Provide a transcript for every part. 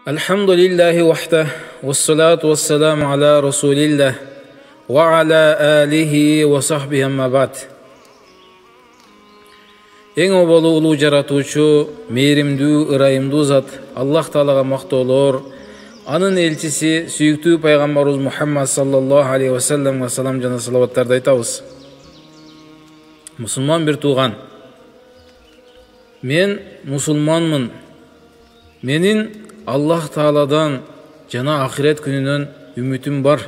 Elhamdülillahi vahde ve salatu ve selamu ala Resulillah ve ala alihi ve sahbihi amma ba'd. Eң obolu ulu жаратуучу, мээримдүү, ырайымдуу зат Аллах Таалага мактоолор, анын элчиси сүйүктүү пайгамбарыбыз Мухаммад саллаллаху алейхи ва салламга салам жана салаваттарды айтабыз. Мусулман бир тууган, мен мусулманмын. Менин Аллах Тааладан жана ахирет күнүнөн үмүтүм бар.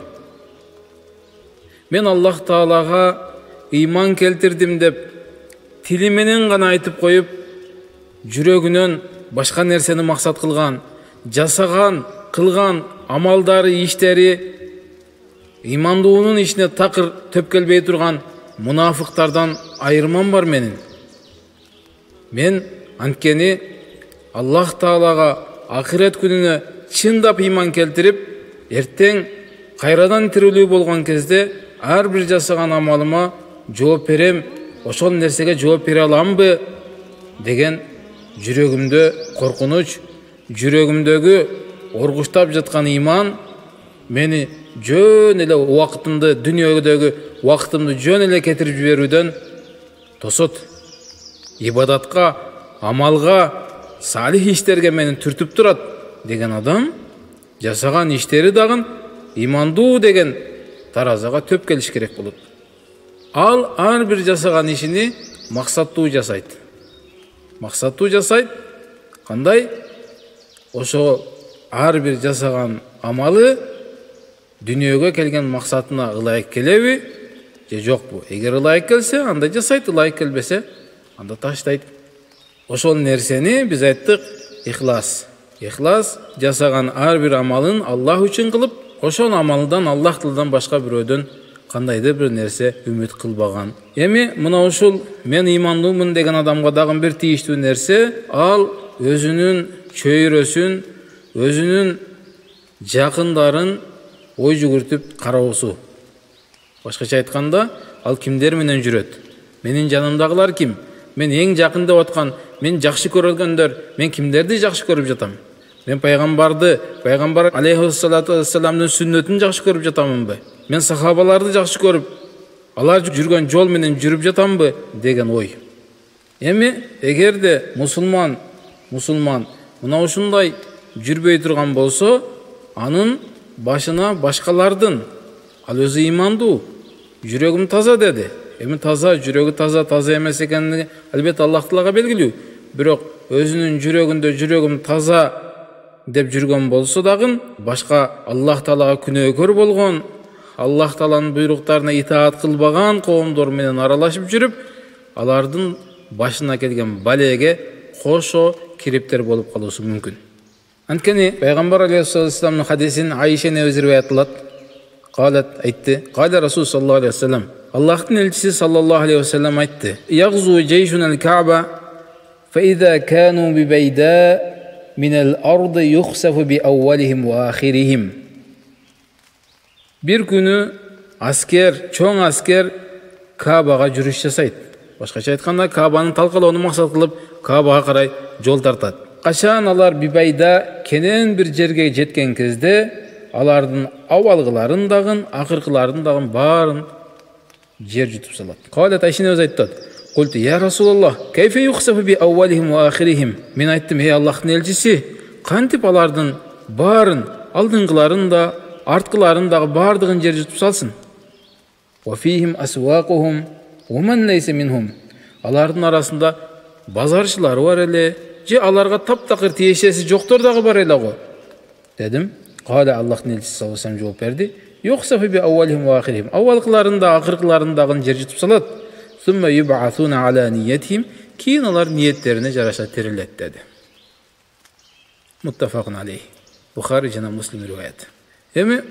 Мен Аллах Таалага ыйман келтирдим деп тили менен гана айтып коюп, жүрөгүнөн башка нерсени максат кылган, жасаган, кылган амалдары, иштери ыймандуунун ичине такыр төпкөлбөй турган мунафыктардан айырмам бар менин. Мен анткени Аллах Таалага ахирет күнүнө чындап ыйман келтирип, эртең кайрадан тирүүлүү болгон кезде ар бир жасаган амалыма жооп берем, ошол нерсеге жооп бере аламбы деген жүрөгүмдө коркунуч, жүрөгүмдөгү оргуштап жаткан ыйман мени жөн эле убактымды, дүйнөдөгү убактымды жөн эле кетирип жиберүүдөн тосот. Ибадатка, амалга, салих иштерге мени түртүп турат деген адам жасаган иштери дагы ыймандуу деген таразага төп келиш керек болот. Ал ар бир жасаган ишини максаттуу жасайт. Максаттуу жасайт. Кандай? Ошо ар бир жасаган амалы дүйнөгө келген максатына ылайык келеби же жокпу? Эгер ылайык келсе, анда жасайт, ылайык келбесе, анда таштайт. Ошол нерсени биз айттык, ихлас. Ихлас жасаган ар бир амалын Аллах үчүн кылып, ошол амалдан Аллах тылдан башка бирөөдөн кандайдыр бир нерсе үмүт кылбаган. Эми мына ушул мен ыймандуумун деген адамга дагы бир тийиштүү нерсе, ал өзүнүн чөйрөсүн, өзүнүн жакындарын ой жүгүртүп кароосу. Башкача айтканда, ал кимдер менен жүрөт? Менин жанымдагылар ким? Мен эң жакын деп аткан, мен жакшы көргөндөр, мен кимдерди жакшы көрүп жатам? Мен пайгамбарды, пайгамбар алейхиссалату вассаламдын сүннөтүн жакшы көрүп жатамынбы? Мен сахабаларды жакшы көрүп, алар жүргөн жол менен жүрүп жатамбы деген ой. Эми эгерде мусулман мына ушундай жүрбөй турган болсо, анын башына башкалардын, ал өзү ыймандуу, жүрөгүм таза деди. Эми таза, жүрөгү таза эмес экенин албетте Аллах Таалага белгилүү. Бирок өзүнүн жүрөгүндө жүрөгүм таза деп жүргөн болсо дагы, башка Аллах Таалага күнөөкөр болгон, Аллах Тааланын буйруктарына итаат кылбаган коомдор менен аралашып жүрүп, алардын башына келген балеге кошо кириптер болуп калуусу мүмкүн. Анткени пайгамбар алейхиссаламдын хадисин Айша энебиз риваят кылат. Калат айтты, каля Расул саллаллаху алейхи ва саллям, Аллахтын элчиси саллаллаху алейхи ва саллям айтты: "Ягзу джейшун аль-Каба, фа иза кану би байда мин аль-ард юхсафу би аввалихим ва ахирихим." Бир күнү аскер, чоң аскер Кабага жүрүш жасайт. Башкача айтканда, Кабаны талкалоону максат кылып, Кабага карай жол тартат. Качан алар Бибайда кенен бир жерге жеткен кезде, алардын авалгыларын дагы, акыркыларын дагы баарын жер жутуп салат. Калат Айша өз айтты: "Култу я Расулаллах, кайфа юхсафу би аввалихим ва ахирихим?" Мен айттым: "Эй Аллахтын элчиси, кантип алардын баарын, алдыңгыларын да, арткыларын дагы баардыгын жер жутуп салсын?" "Ва фихим асвакухум ва ман лейса минхум." Алардын арасында базарчылары бар эле, же аларга таптакыр тиешеси жоктор дагы бар эле го дедим. Каля Аллахтын элчиси саллаллаху алейхи ва саллям жооп берди: "Юхсафу би аввалихим ва ахирихим." Аввалкыларын да, акыркыларын дагы жер жутуп салат. "Сумма юб'асуна ала ниятихим." Кийин алар ниеттерине жараша тирилет деди. Муттафакун алейхи. Бухари жана Муслим риваят. Эми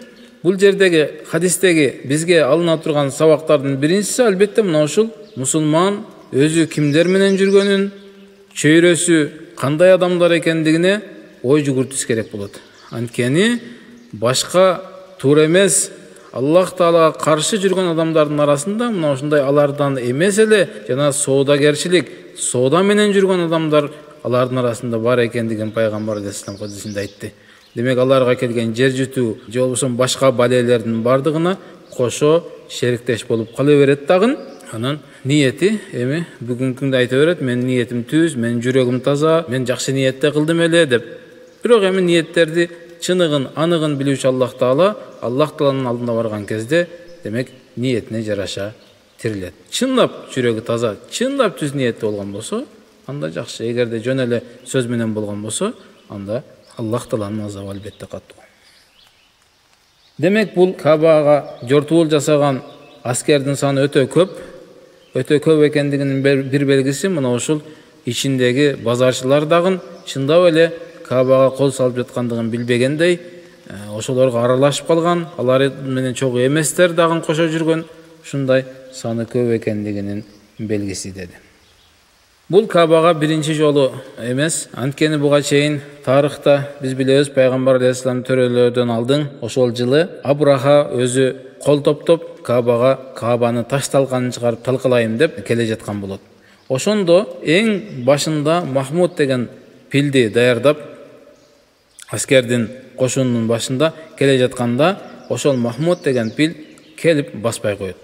бул жердеги хадистеги бизге алына турган сабактардын биринчиси албетте мына ушул: мусулман өзү кимдер менен жүргөнүн, чөйрөсү кандай адамдар экендигине ой жүгүртүш керек болот. Анткени башка туура эмес, Аллах Таалага каршы жүргөн адамдардын арасында мына ушундай алардан эмес эле жана соодагерчилик, соода менен жүргөн адамдар алардын арасында бар экендигин пайгамбар алейхиссалам хадисинде айтты. Демек аларга келген жер жүтүү же болбосо башка балелердин бардыгына кошо шериктеш болуп кала берет дагы. Анан ниети эми бүгүнкү күндө айта берет, мен ниетим түз, менин жүрөгүм таза, мен жакшы ниетте кылдым эле деп. Бирок эми ниеттерди чыныгын, аныгын билүүчү Аллах Тааланын алдына барган кезде, демек ниетине жараша тирилет. Чынлап жүрөгү таза, чынлап түз ниетте болгон болсо, анда жакшы. Эгерде жөн эле сөз менен болгон болсо, анда Аллах Тааланын азабы албетте каттуу. Демек бул Кабага жортуул жасаган аскердин саны өтө көп экендигинин бир белгиси мына ушул ичиндеги базарчылар дагы чындап эле Кабага кол салып жаткандыгын билбегендей, ошолорго аралашып калган, алар менен чогуу эместер дагы кошо жүргөн, ушундай саны көп экендигинин белгиси деди. Бул Кабага биринчи жолу эмес, анткени буга чейин тарыхта биз билебиз, пайгамбар алейхиссалам төрөлөөдөн алдын ошол жылы Абраха өзү кол топтоп Кабаны таш талканын чыгарып талкалайм деп келе жаткан болот. Ошондо эң башында Махмуд деген пилди даярдап, аскердин кошунунун башында келе жатканда, ошол Махмуд деген пил келип баспай коет.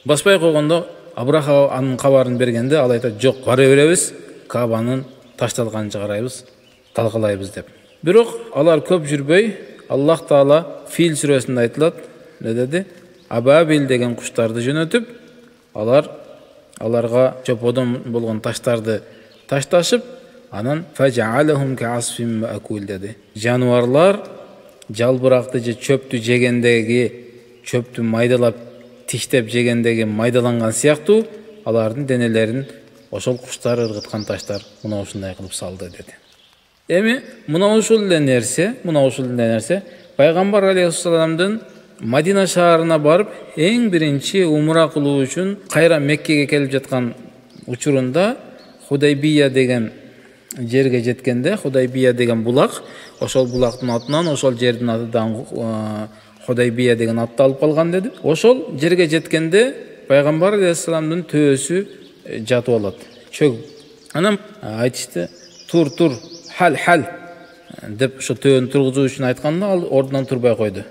Баспай койгондо Абраха анын кабарын бергенде ал айтат: "Жок, бара беребиз, Кабанын ташталганын чыгарайбыз, талкалайбыз" деп. Бирок алар көп жүрбөй, Аллах Таала Фил сүрөсүндө айтылат, не деди? Абабил деген куштарды жөнөтүп, аларга чоподон болгон таштарды ташташып, анан фажаалахум каасфим маакул деди. Жануарлар жалбыракты же чөптү жегендеги, чөптү майдалап тиштеп жегендеги майдаланган сыяктуу алардын денелерин ошол куштар ыргыткан таштар мына ушундай кылып салды деди. Эми мына ушул эле нерсе пайгамбар алейхиссаламдын Мадина шаарына барып, эң биринчи умра кылуу үчүн кайра Меккеге келип жаткан учурунда Худайбия деген жерге жеткенде, Худайбия деген булак, ошол булактын атынан ошол жердин атынан Худайбия деген атты алып калган деди. Ошол жерге жеткенде пайгамбар алейхиссаламдын төөсү жатып алат, чөгүп. Анан айтышты: "Тур, хал" деп ошо төөнү тургузуу үчүн айтканда, ал ордунан турбай койду.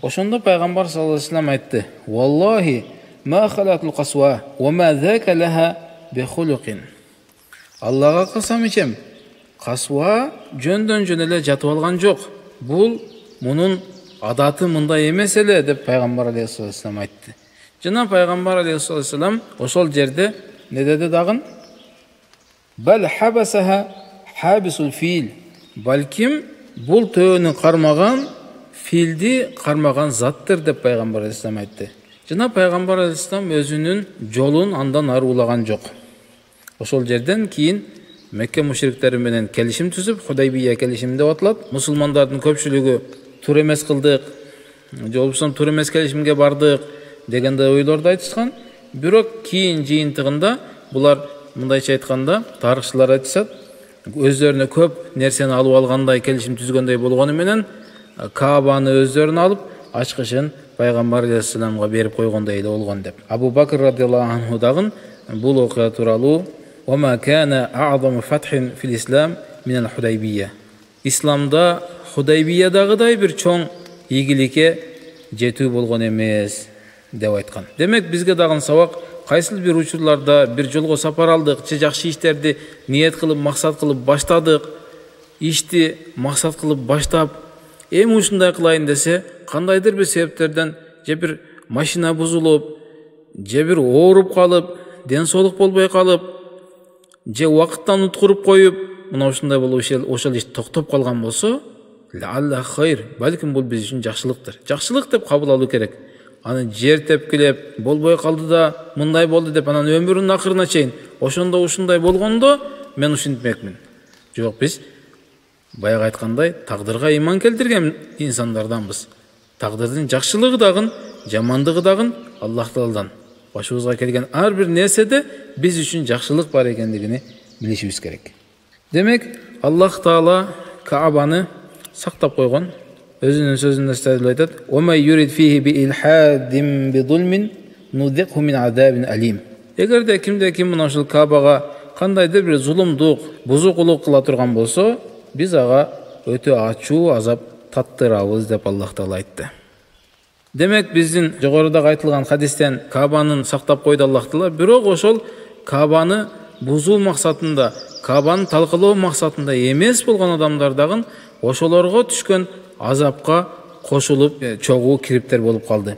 Ошондо пайгамбар саллаллаху алейхи вассалам айтты: "Валлахи ма халатул касва ва ма зака лаха би хулуқин." Аллага касам ичем, касва жөндөн жөн эле жатып алган жок. Бул мунун адаты мындай эмес эле деп пайгамбар алейхиссалам айтты. Жана пайгамбар алейхиссалам ошол жерде не деди дагы? Бал хабасаха хабисул фил. Балким бул төөнү кармаган филди кармаган заттыр деп пайгамбар алейхиссалам айтты. Жана пайгамбар алейхиссалам өзүнүн жолун андан ары улаган жок. Ошол жерден кийин Мекке мушриктери менен келишим түзүп, Худайбия келишими деп аталат. Мусулмандардын көпчүлүгү тур эмес кылдык, же болбосо тур эмес келишимге бардык дегенде ойлорду айтышкан. Бирок кийин жыйынтыгында булар мындайча айтканда, тарыхчылар айтышат, өздөрүнө көп нерсени алып алгандай, келишим түзгөндөй болгону менен Кабаны өздөрүнө алып, ачкычын пайгамбар алейхиссаламга берип койгондой эле болгон деп. Абу Бакр радиаллаху анху дагы бул окуя тууралуу "Ва кана а'заму фатхин фил ислам мин ал-Худайбия". Исламда Худайбиядагыдай бир чоң ийгиликке жетүү болгон эмес деп айткан. Демек бизге дагы сабак, кайсыл бир учурларда бир жолго сапар алдык, же жакшы иштерди ниет кылып, максат кылып баштадык, ишти максат кылып баштап, эми ушундай кылайын десе, кандайдыр бир себептерден же бир машина бузулуп, же бир ооруп калып, ден соолук болбой калып, же убакыттан уткуруп коюп, мына ушундай болуп ошол иш токтоп калган болсо, лаалла хайр, балким бул биз үчүн жакшылыктыр. Жакшылык деп кабыл алуу керек. Аны жер тепкилеп, болбой калды да, мындай болду деп, анан өмүрүнүн акырына чейин ошондо ушундай болгондо мен ушинтмекмин. Жок, биз баягы айткандай, тагдырга ыйман келтирген инсандарданбыз. Тагдырдын жакшылыгы дагы, жамандыгы дагы Аллах Тааладан. Башыбызга келген ар бир нерседе биз үчүн жакшылык бар экендигини билишибиз керек. Демек, Аллах Таала Каабаны сактап койгон. Өзүнүн сөзүндө стадил айтат: "Ва ма юрид фихи би илхадин би зулмин нудикху мин азабин алим." Эгерде кимде ким мына ушул Каабага кандайдыр бир зулумдук, бузукулук кыла турган болсо, биз ага өтө ачуу азап таттырабыз деп Аллах Таала айтты. Демек биздин жогоруда айтылган хадистен Кабанын сактап койду Аллах Таала, бирок ошол Кабаны бузуу максатында, Кабаны талкалоо максатында эмес болгон адамдар дагы ошолорго түшкөн азапка кошулуп чогуу кириптер болуп калды.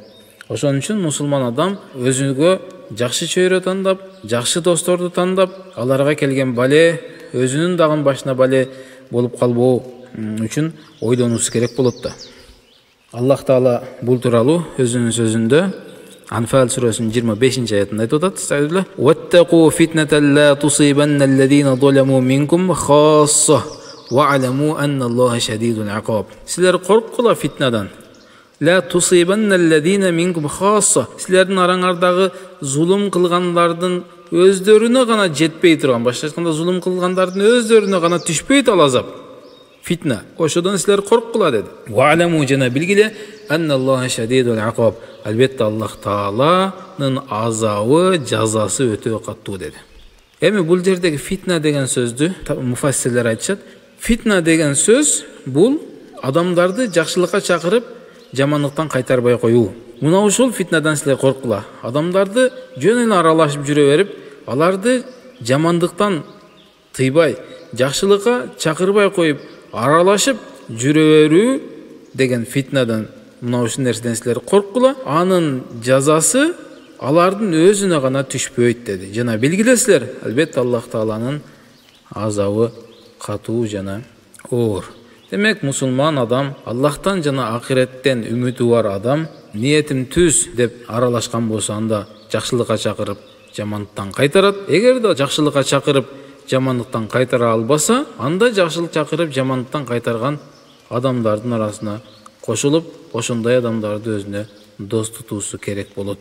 Ошон үчүн мусулман адам өзүгө жакшы чөйрө тандап, жакшы досторду тандап, аларга келген бале өзүнүн дагы башына бале болуп калбоо үчүн ойдонуусу керек болот да. Аллах Таала бул тууралуу өзүнүн сөзүндө Анфал сүрөсүнүн 25-аятында айтып атат: "Стадилла ваттaqu fitnatan la tusibanna alladhina zalamu minkum khassa wa alamu anna Alloha shadidul iqab." Силер корккула фитнадан. La tusibanna alladhina minkum khassa. Силердин араңардагы зулум кылгандардын өздөрүнө гана жетпей турган, башка айтканда зулум кылгандардын өздөрүнө гана түшпөйт ал азап. Фитна. Ошодон силер корккула деди. Ва аламу жана билгиле анна Аллоха шадидул иқаб. Албетте Аллах Тааланын азабы, жазасы өтө каттуу деди. Эми бул жердеги фитна деген сөздү муфассирлер айтышат. Фитна деген сөз бул адамдарды жакшылыкка чакырып, жамандыктан кайтарбай коюу. Мына ушул фитнадан силер корккула. Адамдарды жөн эле аралашып жүрө берип, аларды жамандыктан тыйбай, жакшылыкка чакырбай коюп, аралашып жүрө берүү деген фитнадан, мына ушул нерседен силер корккула. Анын жазасы алардын өзүнө гана түшпөйт деди. Жана билгилесилер, албетте Аллах Тааланын азабы катуу жана оор. Демек мусулман адам, Аллахтан жана акыреттен үмүтү бар адам, ниетим түз деп аралашкан болсо, анда жакшылыкка чакырып, жамандыктан кайтарат. Эгерде жакшылыкка чакырып, жамандыктан кайтара албаса, анда жакшылык чакырып, жамандыктан кайтарган адамдардын арасына кошулуп, ошондой адамдарды өзүнө дос тутуусу керек болот.